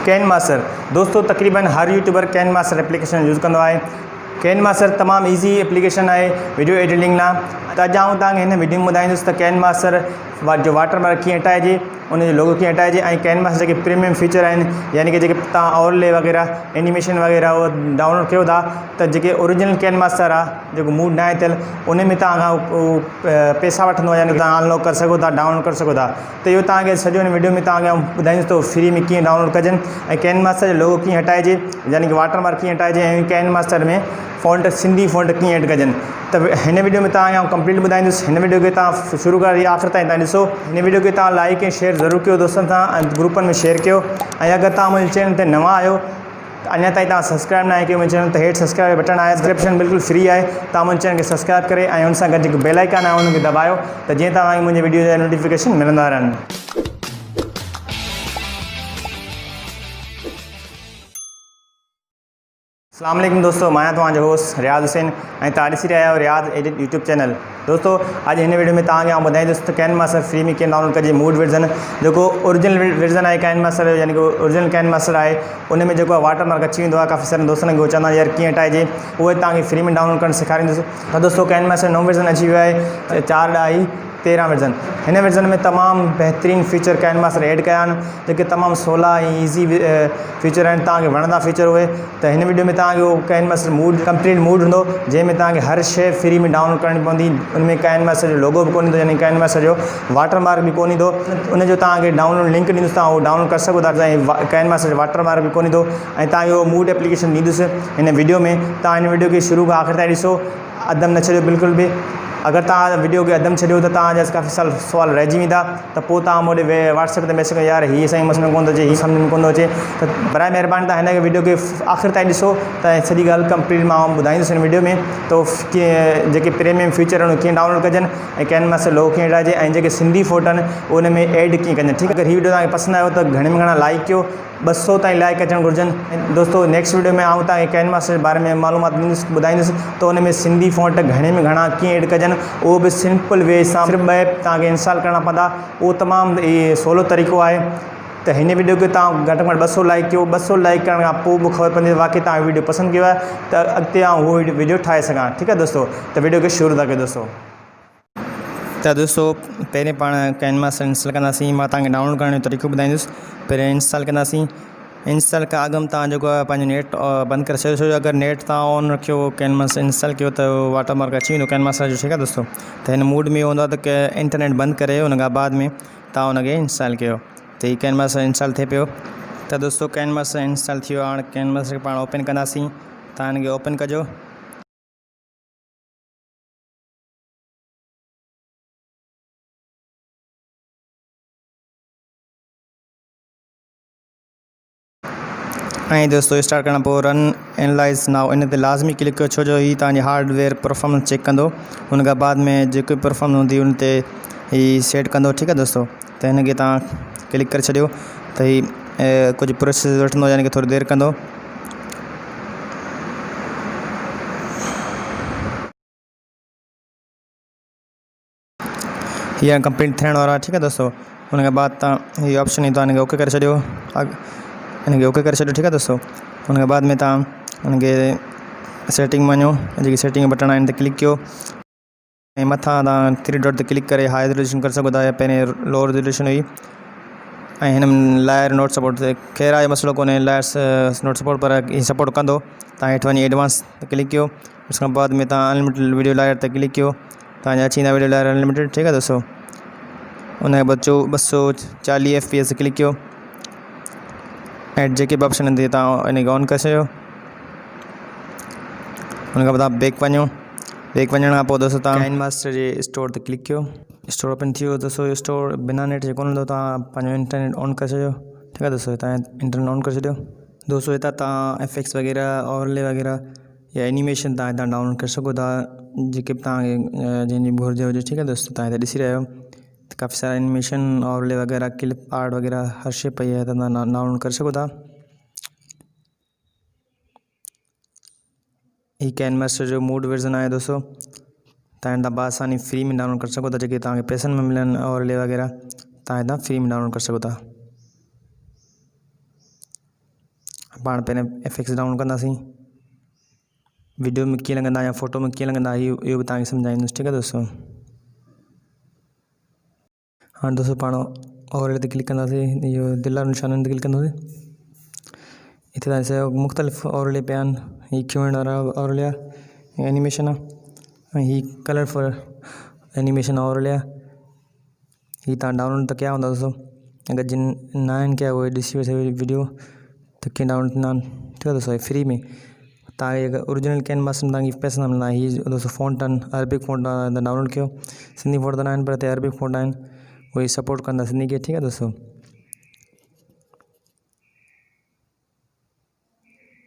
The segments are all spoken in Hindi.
कैनमास्टर दोस्तों तकरीबन हर यूट्यूबर कैनमास्टर एप्लीकेशन यूज़ कंदो आहे। कैनमास्टर तमाम ईज़ी एप्लीकेशन है वीडियो एडिटिंग ला। तो अॼु आऊं तव्हांखे हिन वीडियो में ॿुधाईंदुसि त कैनमास्टर जो वाटरमार्क कीअं हटाइजे, उन जो लोगो कीअं हटाइजे ऐं कैनमास्टर जेके प्रीमियम फीचर आहिनि यानी कि जेके तव्हां ओवरले वग़ैरह एनिमेशन वग़ैरह उहो डाउनलोड कयो था त जेके ओरिजिनल कैनमास्टर आहे जेको मूड न आहे थियल उन में तव्हां पैसा वठंदो आहे यानी कि तव्हां अनलॉक करे सघो था, डाउनलोड करे सघो था। त इहो तव्हांखे सॼो हिन वीडियो में तव्हांखे ॿुधाईंदुसि त फ्री में कीअं डाउनलोड कजनि ऐं कैनमास्टर जो लोगो कीअं हटाइजे यानी कि वाटरमार्क कीअं हटाइजे ऐं कैनमास्टर में फ़ॉन्ट सिंधी फ़ॉन्ट कीअं ऐड कजनि। त हिन वीडियो में तव्हांखे कंप्लीट ॿुधाईंदुसि। हिन वीडियो खे तव्हां शुरू खां आख़िर ताईं तव्हां ॾिसो। हिन वीडियो खे तव्हां लाइक ऐं शेयर ज़रूरु कयो दोस्तनि सां ऐं ग्रुपनि में शेयर कयो। ऐं अगरि तव्हां मुंहिंजे चैनल ते नवां आहियो अञा ताईं तव्हां सब्सक्राइब न कयो मुंहिंजे चैनल त हेठि सब्सक्राइब बटन आहे, सब्सक्रिप्शन बिल्कुलु फ्री आहे। तव्हां मुंहिंजे चैनल खे सब्सक्राइब करे ऐं हुन सां गॾु जेको बेल आइकन आहे उनखे दबायो त जीअं तव्हांखे मुंहिंजे वीडियो जा नोटिफिकेशन मिलंदा रहनि। अस्सलाम वालेकुम दोस्तों, मैं तव्हांजो होस्ट रियाज़ हुसैन ऐं तव्हां ॾिसी रहिया आहियो रियाज़ एडिट यूट्यूब चैनल। दोस्तों अॼु हिन वीडियो में तव्हांखे आउं ॿुधाईंदुसि त कैनमास्टर फ्री में कीअं डाउनलोड कजे मूड वर्जन जेको ओरिजिनल वर्जन आहे कैनमास्टर यानी कि ओरिजिनल कैनमास्टर आहे उन में जेको वाटरमार्क अची वेंदो आहे। काफ़ी सारे दोस्तनि खे चवंदा यार कीअं हटाइजे, उहे तव्हांखे फ्री में डाउनलोड करणु सेखारींदुसि। त दोस्तों कैनमास्टर नओं वर्जन अची वियो आहे 4.13 वर्जन। हिन वर्जन में तमामु बहितरीनु फीचर कैनमास्टर ऐड कया आहिनि जेके तमामु सवला ऐं ईज़ी फीचर आहिनि, तव्हांखे वणंदा फीचर उहे। त हिन वीडियो में तव्हांखे उहो कैनमास्टर मूड कंप्लीट मूड हूंदो जंहिंमें तव्हांखे हर शइ फ्री में डाउनलोड करणी पवंदी। उनमें कैनमास्टर जो लोगो बि कोन ईंदो यानी कैनमास्टर जो वाटरमार्क बि कोन ईंदो। उनजो तव्हांखे डाउनलोड लिंक ॾींदुसि, तव्हां उहो डाउनलोड करे सघो था। ऐं कैनमास्टर जो वाटरमार्क बि कोन ईंदो ऐं तव्हांखे उहो मूड एप्लीकेशन ॾींदुसि हिन वीडियो में। तव्हां हिन वीडियो खे शुरू खां आख़िर ताईं ॾिसो, अदम न छॾियो बिल्कुलु बि। अगर तव्हां वीडियो के अदम छॾियो त तव्हांजा काफ़ी सवाल रहिजी वेंदा त पोइ तव्हां मूं ॾे व्हाट्सएप ते मैसेज कयो यार हीअ साईं सम्झ में कोन थो अचे, हीअ सम्झ में कोन थो अचे। त बराए महिरबानी तव्हां हिन वीडियो खे आख़िर ताईं ॾिसो त सॼी ॻाल्हि कंप्लीट मां ॿुधाईंदुसि हिन वीडियो में त कीअं जेके प्रीमियम फीचर आहिनि कीअं डाउनलोड कजनि ऐं कैनमास्टर लोगो कीअं हटाइजे ऐं जेके सिंधी फ़ोटो आहिनि उन में ऐड कीअं कजनि। ठीकु आहे, अगरि हीअ वीडियो तव्हांखे पसंदि आयो त घणे में घणा लाइक कयो, 200 ताईं लाइक अचणु घुरिजनि। दोस्तों नेक्स्ट वीडियो में आऊं तव्हांखे कैनमास्टर जे बारे में मालूमात ॿुधाईंदुसि त उन में सिंधी फ़ॉन्ट घणे में घणा कीअं ऐड कजनि, उहो बि सिंपल वे सां सिर्फ़ु 2 ऐप तव्हांखे इंस्टॉल करणा पवंदा। उहो तमामु सवलो तरीक़ो आहे। त हिन वीडियो खे तव्हां घटि में घटि 200 लाइक कयो। 200 लाइक करण खां पोइ बि ख़बर पवंदी वाक़ई तव्हां वीडियो पसंदि कयो आहे त अॻिते आउं उहो वीडियो ठाहे सघां। ठीकु आहे दोस्तों, त वीडियो खे शुरू था कयो दोस्तों। त दोस्तों पहिरें पाण कैनमास्टर इंस्टॉल कंदासीं। मां तव्हांखे डाउनलोड करण जो तरीक़ो ॿुधाईंदुसि। पहिरें इंस्टॉल कंदासीं। इंस्टॉल खां अॻु में तव्हां जेको आहे पंहिंजो नेट बंदि करे छॾियो। छो जो अगरि नेट तव्हां ऑन रखियो कैनमास्टर इंस्टॉल कयो त वाटरमार्क अची वेंदो कैनमास्टर जो। ठीकु आहे दोस्तों, त हिन मूड में हूंदो आहे त इंटरनेट बंदि करे उन खां बाद में तव्हां हुनखे इंस्टॉल कयो त हीउ कैनमास्टर इंस्टॉल थिए पियो। त दोस्तों कैनमास्टर इंस्टॉल थी वियो। हाणे कैनमास्टर खे पाण ओपन कंदासीं। तव्हां हिनखे ओपन कजो। ऐं दोस्तों स्टार्ट करण पोइ रन एनालाइज़ नाउ इन ते लाज़मी क्लिक कयो, छो जो हीअ तव्हांजी हार्डवेयर परफॉर्मेंस चेक कंदो। हुन खां बाद में जेको परफॉर्मेंस हूंदी उन ते हीअ सेट कंदो। ठीकु आहे दोस्तों, त हिनखे तव्हां क्लिक करे छॾियो त हीअ कुझु प्रोसेस वठंदो यानी कि थोरी देरि कंदो। हीअ कंप्लीट थियण वारो आहे। ठीकु आहे दोस्तों, हुन खां बाद तव्हां हीअ ऑप्शन ईंदो आहे हिनखे ओके करे छॾियो। हिनखे ओके करे छॾियो। ठीकु आहे दोस्तों, हुन खां बाद में तव्हां हुनखे सेटिंग में वञो, जेकी सेटिंग जो बटन आहे इन ते क्लिक कयो ऐं मथां तव्हां 3 डॉट ते क्लिक करे हाई रेजोल्यूशन करे सघो था। पहिरें लो रेजोल्यूशन हुई ऐं हिन में लायर नोट सपोर्ट ते ख़ैर आहे मसइलो कोन्हे, लायर नोट सपोर्ट पर हीअ सपोर्ट कंदो। तव्हां हेठि वञी एडवांस ते क्लिक कयो। उस खां बाद में तव्हां अनलिमिटेड वीडियो लायर ते क्लिक कयो। तव्हांजा अची वेंदा वीडियो लायर अनलिमिटेड। ठीकु आहे दोस्तों, उनखे बाद 240 FPS ते क्लिक कयो ऐं जेके बि ऑप्शन ईंदी तव्हां हिनखे ऑन करे छॾियो। हुन खां पोइ तव्हां बैक वञो। बैक वञण खां पोइ दोस्तों तव्हां कैनमास्टर जे स्टोर ते क्लिक कयो। स्टोर ओपन थी वियो दोस्तों। स्टोर बिना नेट जे कोन हूंदो, तव्हां पंहिंजो इंटरनेट ऑन करे छॾियो। ठीकु आहे दोस्तों, तव्हां इंटरनेट ऑन करे छॾियो। दोस्तों हितां तव्हां एफेक्ट्स वग़ैरह ओवरले वग़ैरह या एनिमेशन तव्हां हितां डाउनलोड करे सघो था जेके बि तव्हांखे जंहिंजी घुरिज हुजे। ठीकु आहे दोस्तों, तव्हां हिते ॾिसी रहिया आहियो त काफ़ी सारा एनिमेशन ओवरले वग़ैरह क्लिप आर्ट वग़ैरह हर शइ पई आहे, त तव्हां डाउनलोड करे सघो था। ही कैनमास्टर जो मूड वर्जन आहे दोस्तों, तव्हां हितां बासानी फ्री में डाउनलोड करे सघो था। जेके तव्हांखे पैसनि में मिलनि ओवरले वग़ैरह तव्हां हितां फ्री में डाउनलोड करे सघो था। पाण पहिरें एफेक्ट्स डाउनलोड कंदासीं, वीडियो में कीअं लॻंदा या फ़ोटो में कीअं लॻंदा इहो बि तव्हांखे सम्झाईंदुसि। ठीकु आहे दोस्तों। हाँ दोस्तों, पाण ओवरले ते क्लिक कंदासीं, इहो दिलि वारे निशाननि ते क्लिक कंदासीं। इते तव्हांखे मुख़्तलिफ़ ओवरले पिया आहिनि। हीअ क्यूएंड वारा ओवरले आहे, एनिमेशन आहे, ऐं हीअ कलरफुल एनिमेशन ओवरले आहे। हीअ तव्हां डाउनलोड त कया हूंदा दोस्तों, अगरि जिन न आहिनि कया उहे ॾिसी वठे वीडियो त कीअं डाउनलोड थींदा आहिनि। ठीकु आहे दोस्तों, फ्री में तव्हांखे अगरि ओरिजिनल कैनवास में तव्हांखे पैसा न मिलंदा। हीअ दोस्तों फ़ॉन्ट आहिनि, अरबिक फ़ॉन्ट त डाउनलोड कयो, सिंधी फ़ॉन्ट त न आहिनि पर हिते अरबिक फ़ॉन्ट आहिनि, उहे सपोर्ट कंदा सिंधी खे। ठीकु आहे दोस्तों।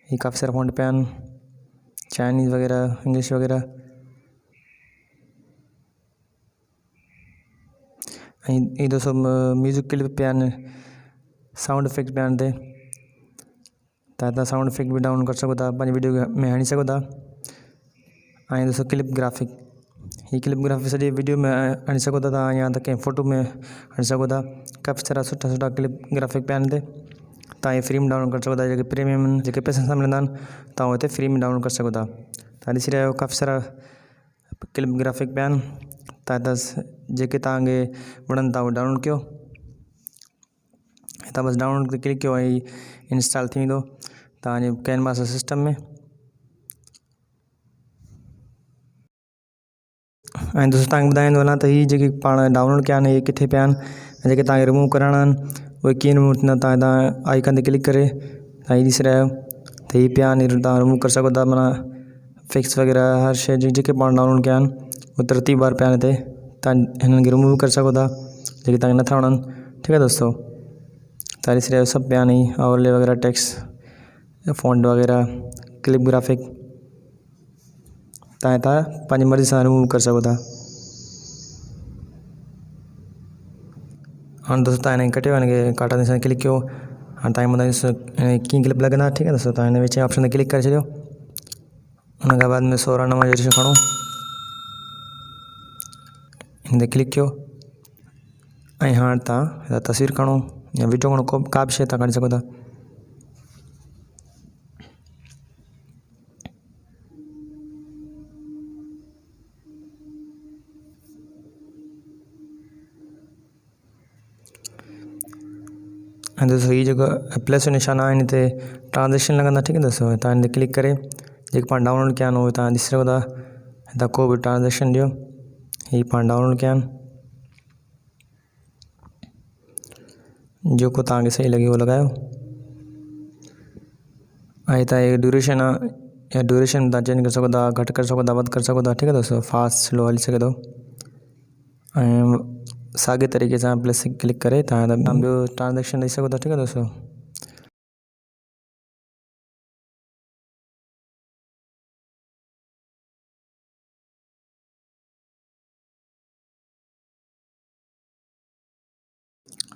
हीअ काफ़ी सारा फ़ॉन्ट पिया आहिनि, चाइनीज़ वग़ैरह, इंग्लिश वग़ैरह। ऐं हीअ दोस्तों म्यूज़िक क्लिप पिया आहिनि, साउंड इफेक्ट पिया आहिनि हिते। तव्हां साउंड इफेक्ट भी डाउनलोड कर सको था, पंहिंजी वीडियो में हणी सको था। ऐं दोस्तों क्लिप ग्राफिक, ही क्लिप ग्राफिक सॼी वीडियो में हणी सको था तव्हां, या त कंहिं फ़ोटो में हणी सको था। काफ़ी सारा सुठा सुठा क्लिप ग्राफिक पिया आहिनि हिते, तव्हां इहे फ्री में डाउनलोड करे सघो था। जेके प्रीमियम आहिनि, जेके पैसनि सां मिलंदा आहिनि, तव्हां हिते फ्री में डाउनलोड करे सघो था। तव्हां ॾिसी रहिया आहियो काफ़ी सारा क्लिप ग्राफिक पिया आहिनि। तव्हां जेके तव्हांखे वणनि था उहे डाउनलोड कयो। हितां बसि डाउनलोड ते क्लिक कयो ऐं इंस्टॉल थी वेंदो तव्हांजे कैनवास सिस्टम में। ऐं दोस्तों तव्हांखे ॿुधाईंदो वञा त हीअ जेके पाण डाउनलोड कया आहिनि इहे किथे पिया आहिनि, ऐं जेके तव्हांखे रिमूव कराइणा आहिनि उहे कीअं रिमूव थींदा। तव्हां आइकन ते क्लिक करे तव्हां हीअ ॾिसी रहिया आहियो त हीअ पिया आहिनि, तव्हां रिमूव करे सघो था। माना फिक्स वग़ैरह हर शइ जेके पाण डाउनलोड कया आहिनि उहे तरतीब वार पिया आहिनि हिते, तव्हां हिननि खे रिमूव भी करे सघो था जेके तव्हांखे नथा वणनि। ठीकु आहे दोस्तों, तव्हां ॾिसी रहिया आहियो सभु पिया आहिनि, ओवरले वग़ैरह, टेक्स्ट, फ़ॉन्ट वग़ैरह, क्लिप ग्राफिक। तव्हां हितां पंहिंजी मर्ज़ी सां रिमूव करे सघो था। हाणे दोस्तों तव्हां हिनखे कटियो, हिनखे काटा निशान क्लिक कयो। हाणे तव्हांखे ॿुधाईंदुसि कीअं क्लिप लॻंदा। ठीकु आहे दोस्तों, तव्हां हिन विच ऑप्शन ते क्लिक करे छॾियो। उन खां बाद में 16 नंबर जो रेशो खणो, हिन ते क्लिक कयो। ऐं हाणे तव्हां हितां तस्वीर खणो या वीडियो खणो, का बि शइ तव्हां खणी सघो था। ऐं दोस्तों हीअ जेको प्लस जो निशान आहे हिन ते ट्रांजेक्शन लॻंदा। ठीकु आहे दोस्तों, तव्हां हिन ते क्लिक करे जेके पाण डाउनलोड कया आहिनि उहे तव्हां ॾिसी सघो था। हितां को बि ट्रांजेक्शन ॾियो, हीअ पाण डाउनलोड कया आहिनि, जेको तव्हांखे सही लॻे उहो लॻायो। ऐं हितां इहे ड्यूरेशन आहे, या ड्यूरेशन तव्हां चेंज करे सघो था, घटि करे सघो था, वधि करे सघो था। ठीकु आहे दोस्तों, फास्ट स्लो हली सघे थो। ऐं साॻे तरीक़े सां प्लस क्लिक करे तव्हां ॿियो ट्रांजेक्शन ॾेई सघो था। ठीकु आहे दोस्तों,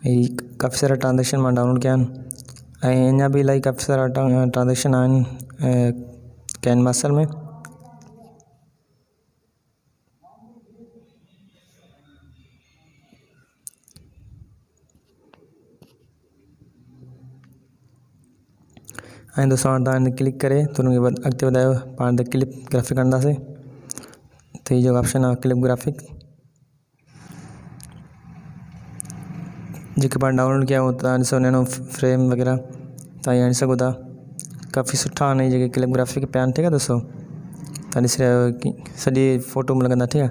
ही काफ़ी सारा ट्रांजेक्शन मां डाउनलोड कया आहिनि, ऐं अञा बि इलाही काफ़ी सारा ट्रांजेक्शन आहिनि कैनवासर में। ऐं दोस्तों हाणे तव्हां हिन क्लिक करे त हुनखे अॻिते वधायो। पाण त क्लिप ग्राफिक कंदासीं त हीअ जेको ऑप्शन आहे क्लिप ग्राफिक, जेके पाण डाउनलोड कया आहिनि तव्हां ॾिसो नैनो फ्रेम वग़ैरह तव्हां हणी सघो था। काफ़ी सुठा आहिनि जेके क्लिप ग्राफिक पिया आहिनि। ठीकु आहे दोस्तों, तव्हां ॾिसी रहिया आहियो कि सॼी फ़ोटो में लॻंदा। ठीकु आहे,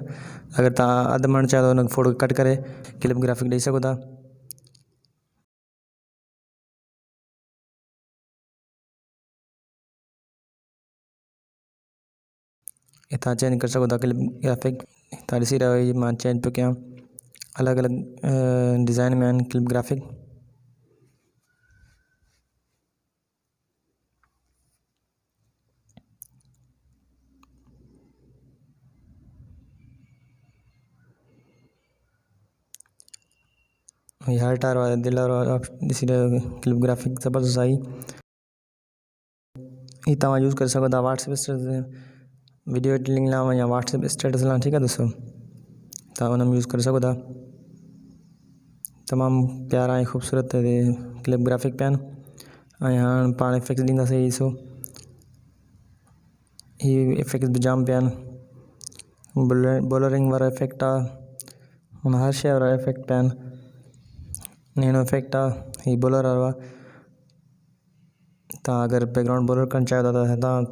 अगरि तव्हां अधु माण्हू चाहियो त हुन फ़ोटो खे कट करे क्लिप ग्राफिक ॾेई सघो था। हितां चेंज करे सघो था क्लिप ग्राफिक। तव्हां ॾिसी रहिया आहियो मां चेंज पियो कयां, अलॻि अलॻि डिज़ाइन में आहिनि क्लिप ग्राफिक। हार्ट वारा दिल वारा ॾिसी रहियो क्लिप ग्राफिक ज़बरदस्त आई। ही तव्हां यूज़ करे सघो था व्हाट्सएप स्टेटस, वीडियो एडिटिंग लाइ या व्हाट्सएप स्टेटस लाइ। ठीकु आहे दोस्तों, तव्हां हुन में यूज़ करे सघो था। तमामु प्यारा ऐं ख़ूबसूरत क्लिप ग्राफिक पिया आहिनि। हाँ पाण इफेक्ट्स ॾींदासीं। ॾिसो ये इफेक्ट्स भी जाम पिया आहिनि। बोलरिंग वारा इफेक्ट आहे, हुन हर शइ वारा इफेक्ट पिया आहिनि। नैनो इफेक्ट आहे, ही बोलर वारो आहे। तव्हां अगरि बैकग्राउंड बोलर करणु चाहियो था त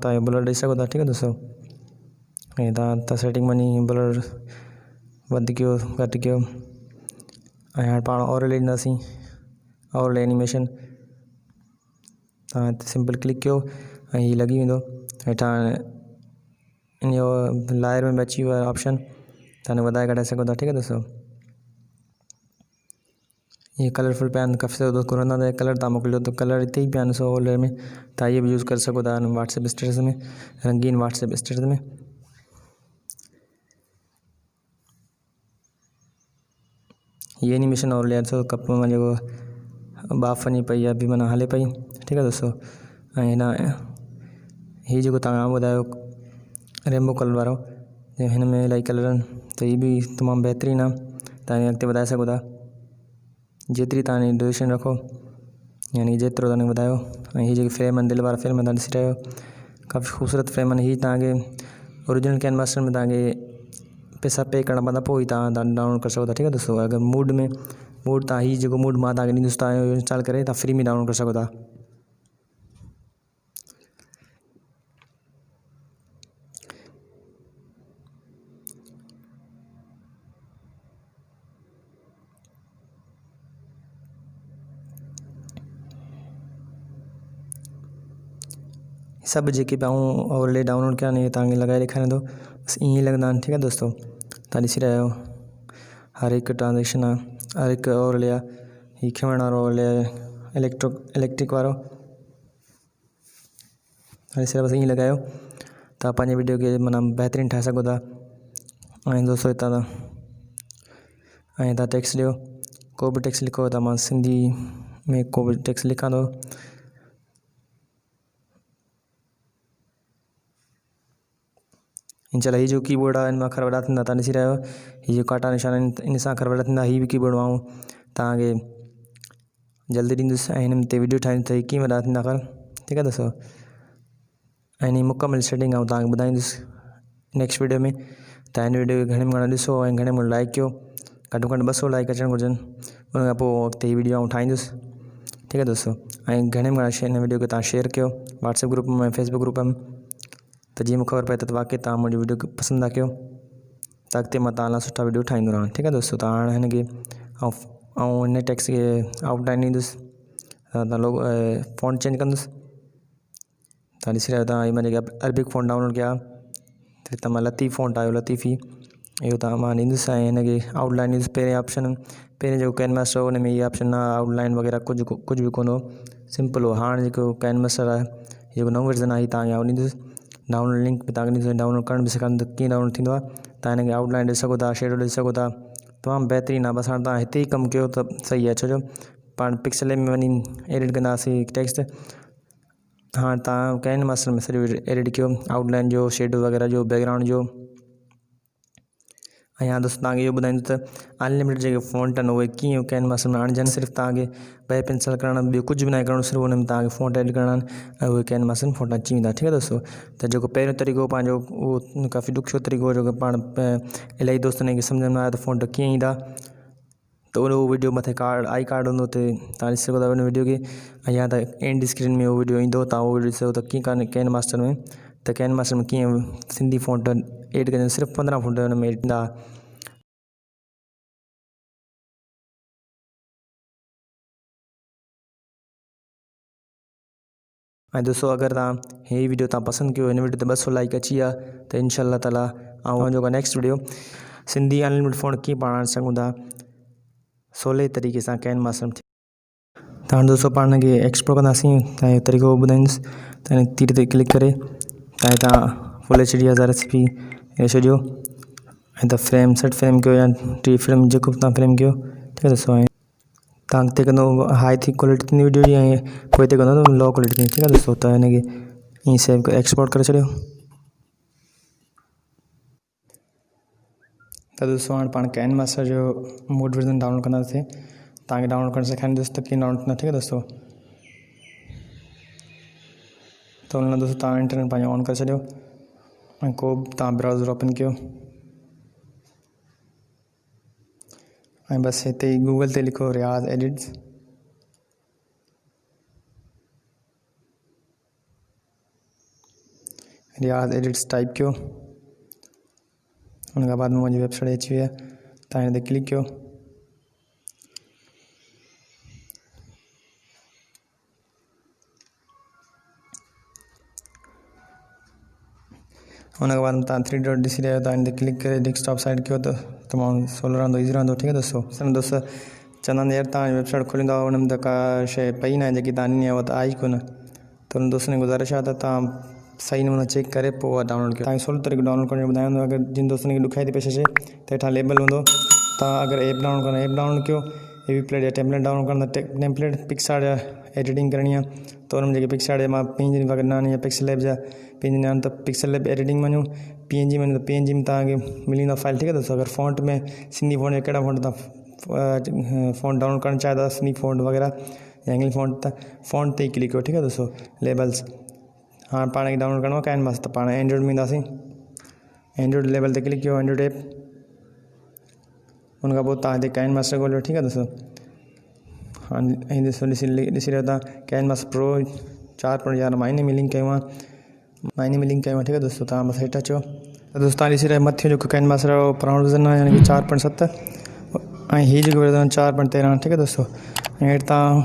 तव्हां बोलर ॾेई सघो था। ठीकु आहे दोस्तों, ऐं तव्हां सेटिंग वञी बोलर वधि कयो घटि कयो। ऐं हाणे पाण ओवरले ॾींदासीं, ओवरले एनिमेशन। तव्हां हिते सिंपल क्लिक कयो ऐं हीअ लॻी वेंदो हेठां। इन जो लायर में अची वियो आहे ऑप्शन, तव्हां वधाए घटाए सघो था। ठीकु आहे दोस्तों, ये कलरफुल पिया आहिनि। काफ़ी सारा घुरंदा त कलर तव्हां मोकिलियो त कलर हिते ई पिया आहिनि। सो ओवरले में तव्हां इहे बि यूज़ करे सघो था व्हाट्सएप स्टेटस में, रंगीन व्हाट्सएप स्टेटस में। ये एनिमेशन ओवरले आहे। सो कप में जेको बाफ़ वञी पई आहे बि माना हले पई। ठीकु आहे दोस्तों, ऐं हिन हीअ जेको तव्हां ॿुधायो रेनबो कलर वारो, हिन में इलाही कलर आहिनि त हीअ बि तमामु बहितरीनु आहे। तव्हां अॻिते वधाए सघो था जेतिरी तव्हां ड्यूरेशन रखो, यानी जेतिरो तव्हां वधायो। ऐं हीअ जेके फ्रेम आहिनि, दिलि वारा फ्रेम तव्हां ॾिसी रहियो, काफ़ी ख़ूबसूरत फ्रेम आहिनि। हीअ तव्हांखे ओरिजिनल कैनवास में तव्हांखे पैसा पे करणा पवंदा, पोइ ई तव्हां डाउनलोड करे सघो था। ठीकु आहे दोस्तों, अगरि मूड तव्हां हीअ जेको मूड मां तव्हांखे ॾींदुसि, तव्हां इंस्टॉल करे तव्हां फ्री में डाउनलोड करे सघो था। सभु जेके बि आऊं ओवरले डाउनलोड कया आहिनि तव्हांखे लॻाए ॾेखारींदो, बसि ईअं ई लॻंदा आहिनि। ठीकु आहे दोस्तों, तव्हां ॾिसी रहिया आहियो हर हिकु ट्रांजेक्शन आहे, हर हिकु ओवरले आहे। हीअ खिमण वारो ओवरले आहे, इलेक्ट्रिक वारो। ॾिसी बसि ईअं लॻायो, तव्हां पंहिंजे वीडियो खे माना बहितरीनु ठाहे सघो था। ऐं दोस्तों हितां तव्हां टेक्स्ट ॾियो, को बि टेक्स्ट लिखो त मां सिंधी में को बि टेक्स्ट लिखां थो। चलो हीअ जो कीबोर्ड आहे, इन में अखर वॾा थींदा, तव्हां ॾिसी रहिया आहियो। हीअ जो काटा निशान आहिनि, इन सां अखर वॾा थींदा। हीअ बि कीबोर्ड मां तव्हांखे जल्दी ॾींदुसि, ऐं हिन ते वीडियो ठाहींदुसि त हीअ कीअं वॾा थींदा अखर। ठीकु आहे दोस्तों, ऐं हिन मुकमल सेटिंग आऊं तव्हांखे ॿुधाईंदुसि नेक्स्ट वीडियो में। तव्हां हिन वीडियो खे घणे में घणो ॾिसो ऐं घणे में लाइक कयो। घटि में घटि 200 लाइक अचणु घुरिजनि, उन खां पोइ अॻिते हीअ वीडियो आऊं ठाहींदुसि। ठीकु आहे दोस्तों, ऐं घणे में घणो हिन वीडियो खे तव्हां शेयर कयो व्हाट्सएप ग्रुप में, फेसबुक ग्रुप में, त जीअं मूंखे ख़बर पए त वाक़ई तव्हां मुंहिंजी वीडियो खे पसंदि था कयो, त अॻिते मां तव्हां लाइ सुठा वीडियो ठाहींदो रहां। ठीकु आहे दोस्तों, त हाणे हिन खे ऐं हिन टेक्स्ट खे आउटलाइन ॾींदुसि, तव्हां लोगो फ़ॉन्ट चेंज कंदुसि। तव्हां ॾिसी रहिया आहियो, तव्हां मां जेके अरबिक फ़ॉन्ट डाउनलोड कया त तव्हां लतीफ़ फ़ॉन्ट आयो, लतीफ़ी, इहो तव्हां मां ॾींदुसि। ऐं हिन खे आउटलाइन ॾींदुसि। पहिरें ऑप्शन, पहिरें जेको कैनवास हो, हुन में इहे ऑप्शन न आउटलाइन वग़ैरह कुझु बि कोन हो, सिंपल हो। हाणे जेको कैनवासर आहे, जेको नओं वर्ज़न आहे, हीअ तव्हांखे आउं ॾींदुसि। डाउनलोड लिंक बि तव्हांखे ॾींदुसि, डाउनलोड करण बि सेखारींदुसि कीअं डाउनलोड थींदो आहे। तव्हां हिन खे आउटलाइन ॾेई सघो था, शेडो ॾेई सघो था, तमामु बहितरीनु आहे। बसि हाणे तव्हां हिते ई कमु कयो त सही आहे, छो जो पाण पिक्सल में वञी एडिट कंदासीं टेक्स्ट। हाणे तव्हां कैनवासर में सॼो एडिट कयो, आउटलाइन जो, शेडो वग़ैरह जो, बैकग्राउंड जो। ऐं हाणे दोस्तों तव्हांखे इहो ॿुधाईंदुसि त अनलिमिटेड जेके फ़ॉन्ट आहिनि उहे कीअं कैनवास में आणजनि। सिर्फ़ु तव्हांखे 2 पेंसिल करणु, ॿियो कुझु बि न करणो, सिर्फ़ु हुन में तव्हांखे फ़ॉन्ट एडिट करणा आहिनि ऐं उहे कैनवास में फ़ॉन्ट अची वेंदा। ठीकु आहे दोस्तों, त जेको पहिरियों तरीक़ो पंहिंजो उहो काफ़ी ॾुखियो तरीक़ो हो, जेको पाण इलाही दोस्तनि खे सम्झ में आयो त फ़ॉन्ट कीअं ईंदा। त उहो वीडियो मथे आई कार्ड हूंदो, उते तव्हां ॾिसी सघो था उन वीडियो खे। ऐं या त एंड स्क्रीन में उहो वीडियो ईंदो, तव्हां उहो वीडियो ॾिसी सघो था कीअं कैनमास्टर में। त कैनमास्टर में कीअं सिंधी फ़ॉन्ट एड कजनि, सिर्फ़ु 15 फ़ॉन्ट हुन में एड ईंदा। ऐं दोस्तों अगरि तव्हां हीअ वीडियो तव्हां पसंदि कयो, हिन वीडियो ते 200 लाइक अची विया त इंशाअल्लाह ताला ऐं जेको next video Sindhi unlimited font कीअं पाण आणे सघूं था सवले तरीक़े सां कैनवास में। त हाणे दोस्तों पाण खे एक्सप्लोर कंदासीं, तव्हांजो तरीक़ो ॿुधाईंदुसि। त हिन तीर ते क्लिक करे तव्हां फुल HD 1080p हे छॾियो, ऐं त फ्रेम सेट फ्रेम कयो या 3 फ्रेम जेको बि तव्हां फ्रेम कयो। ठीकु आहे दोस्तों, तव्हां हिते कंदो हाई थी क्वालिटी थींदी वीडियो जी, ऐं पोइ हिते कंदो लो क्वालिटी थींदी। ठीकु आहे दोस्तों, त हिन खे ईअं सेव करे एक्सपोर्ट करे छॾियो। त दोस्तों हाणे पाण कैनवासर जो मोड वर्ज़न डाउनलोड कंदासीं। तव्हांखे डाउनलोड करणु सेखारींदुसि त कीअं डाउनलोड थींदो। ठीकु आहे दोस्तों, तो उन दोस्तों तव्हां इंटरनेट पंहिंजो ऑन करे छॾियो ऐं को बि तव्हां ब्राउज़र ओपन कयो ऐं बसि हिते ई गूगल ते लिखो रियाज़ एडिट्स। रियाज़ एडिट्स टाइप कयो। उन खां बाद में मुंहिंजी वेबसाइट अची वई आहे। तव्हां हिन ते क्लिक कयो। उन खां बाद में तव्हां 3 डॉट ॾिसी रहिया आहियो। तव्हां हिन ते क्लिक करे डेस्कटॉप साइड कयो त तमामु सवलो रहंदो, ईज़ी रहंदो। ठीकु आहे दोस्तों। दोस्त चवंदा आहिनि यार तव्हां वेबसाइट खोलींदा हुन में त का शइ पई न आहे जेकी तव्हां ॾिनी आहे उहा त आई कोन। त उन दोस्तनि जी गुज़ारिश आहे त तव्हां सही नमूने चेक करे पोइ उहा डाउनलोड कयो। तव्हांखे सवलो तरीक़ो डाउनलोड करण जो ॿुधाईंदो। अगरि जिन दोस्तनि खे ॾुखाई थी पेश अचे त हेठां लेबल हूंदो। तव्हां अगरि ऐप डाउनलोड करणु ऐप डाउनलोड कयो। एपीप्लेट या टेम्पलेट डाउनलोड करणु त टेम्पलेट पिक्सार्ट या एडिटिंग करणी आहे त हुन में जेके पिक्सार्ट या मां पंहिंजी वग़ैरह न या पिक्सल लैब जा पंहिंजी न त पिक्सल लैब एडिटिंग वञो। PNG वञो त PNG में तव्हांखे मिली वेंदो फाइल। ठीकु आहे दोस्तों। अगरि फ़ॉन्ट में सिंधी फ़ॉन्ट या कहिड़ा फ़ॉन्ट तव्हां फ़ॉन्ट डाउनलोड करणु चाहियो था सिंधी फ़ॉन्ट वग़ैरह या इंग्लिश फ़ॉन्ट त फ़ॉन्ट ते ई क्लिक कयो। ठीकु आहे दोस्तों। लेबल्स हाँ पाण खे डाउनलोड करिणो आहे कैनवास त पाण एंड्रॉइड में ईंदासीं। एंड्रॉइड लेवल ते क्लिक कयो। एंड्रॉइड ऐप उन खां पोइ तव्हां हिते कैनमास्टर ॻोल्हियो। ठीकु आहे दोस्तों। हाँ ऐं ॾिसी रहियो तव्हां कैनवास प्रो 4.11 मां इन में लिंक कयो आहे। ठीकु आहे दोस्तों। तव्हां बसि हेठि अचो त दोस्तों तव्हां ॾिसी रहियो मथे जेको कैनवास आहे पुराणो वर्ज़न आहे यानी कि 4.7 ऐं हीअ जेको वर्ज़न 4.13। ठीकु आहे दोस्तों। ऐं हेठि तव्हां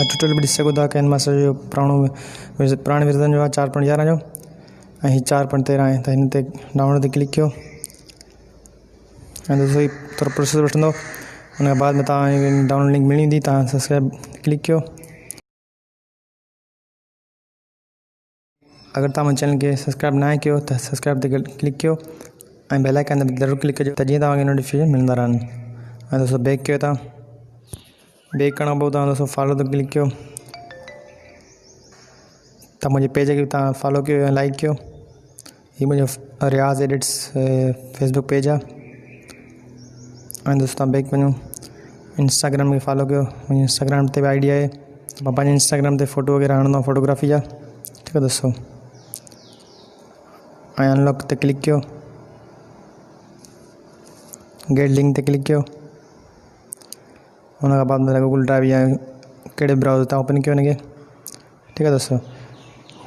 ट्यूटोरियल बि ॾिसी सघो था कैनवास जो पुराणे वर्ज़न जो आहे 4.11 जो ऐं हीअ 4.13 आहे। त हिन ते डाउनलोड ते क्लिक कयो ऐं दोस्तों थोरो प्रोसेस वठंदो। उन खां बाद में तव्हां डाउनलोड लिंक मिली वेंदी। तव्हां सब्सक्राइब क्लिक कयो। अगरि तव्हां मुंहिंजे चैनल खे सब्सक्राइब न आहे कयो त सब्सक्राइब ते क्लिक कयो ऐं बेल आइकन ते ज़रूरु क्लिक कजो त जीअं तव्हांखे नोटिफिकेशन मिलंदा रहनि। ऐं दोस्तों बैक कयो। तव्हां बैक करण खां पोइ तव्हां दोस्तों फॉलो ते क्लिक कयो त मुंहिंजे पेज खे तव्हां फॉलो कयो ऐं लाइक कयो। हीअ मुंहिंजो रियाज़ एडिट्स फेसबुक पेज आहे। ऐं दोस्तों तव्हां बैक वञो। इंस्टाग्राम खे फॉलो कयो। मुंहिंजी इंस्टाग्राम ते बि ID आहे। मां पंहिंजे इंस्टाग्राम ते फ़ोटो वग़ैरह हणंदो आहियां फ़ोटोग्राफी जा। ठीकु आहे दोस्तों। ऐं अनलॉक ते क्लिक कयो। गेट लिंक ते क्लिक कयो। उन खां बाद में गूगल ड्राइव या कहिड़े ब्राउज़र तव्हां ओपन कयो हुनखे। ठीकु आहे दोस्तों।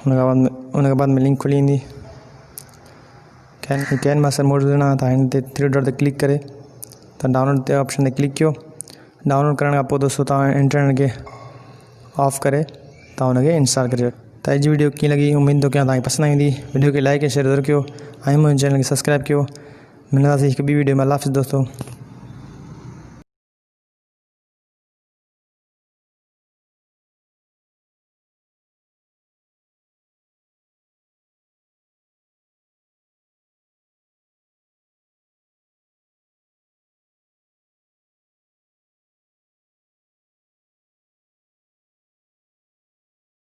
उन खां बाद में लिंक खुली वेंदी। कैनमास्टर मोड विझणो आहे। तव्हां हिन ते 3 डॉट ते क्लिक करे त डाउनलोड ते ऑप्शन ते क्लिक कयो। डाउनलोड करण खां पोइ दोस्तों तव्हां इंटरनेट खे ऑफ करे तव्हां हुनखे इंस्टॉल करे छॾियो। त अॼु जी वीडियो कीअं लॻी उमेद थो कयां तव्हांखे पसंदि आई हूंदी। वीडियो खे लाइक ऐं शेयर ज़रूरु कयो ऐं मुंहिंजे चैनल खे सब्सक्राइब कयो। मिलंदासीं हिकु ॿी वीडियो में। अल्लाह हाफ़िज़ दोस्तों।